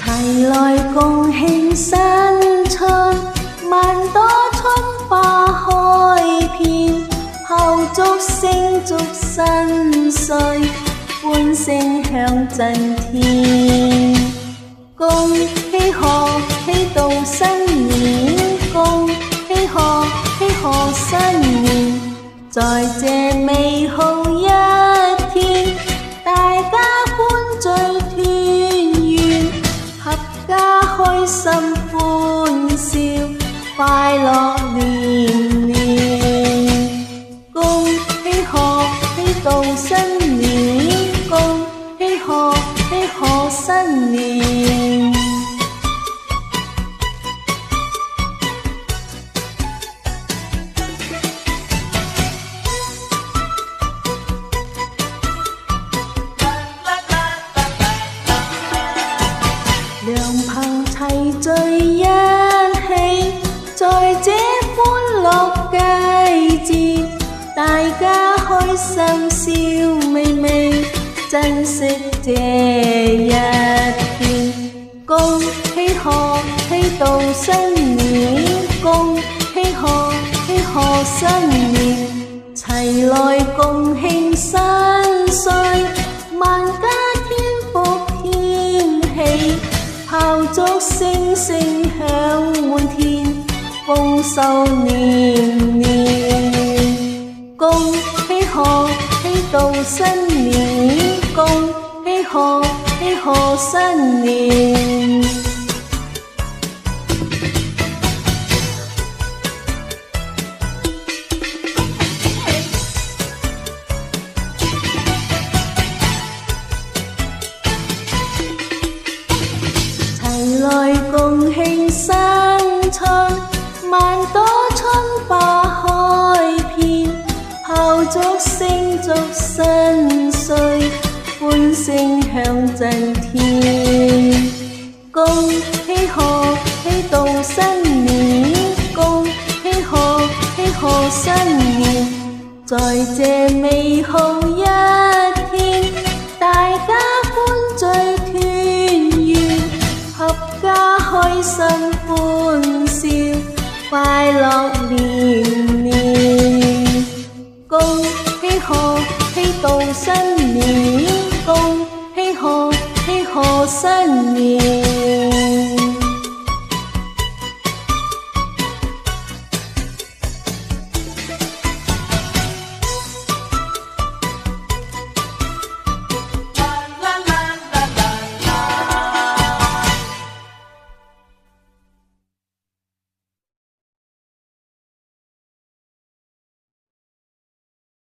齊來共慶新春，萬朵春花開遍，炮竹聲祝新歲，歡聲響震天。恭喜賀喜到新年，恭喜賀喜賀新年，在這美好一天，大家歡聚團圓，合家開心歡笑，快樂年年。恭喜賀喜到新年，恭喜賀喜賀新年。良朋齊聚一起，在這歡樂季節，大家開心笑眯眯，珍惜這一天。恭喜賀喜到新年，恭喜賀喜賀新年，齊來共慶新歲，萬家添福添喜，炮竹聲聲響滿天，豐收年年。恭喜賀喜到新年，恭喜賀喜賀新年。齊來共慶新春，萬朵春花開遍，炮竹聲祝新歲，歡聲響震天。恭喜賀喜到新年，恭喜賀喜賀新年，在這美好一天，大家歡聚團圓，合家開心歡笑，快樂年年。恭喜賀喜到新年，恭喜賀喜賀新年。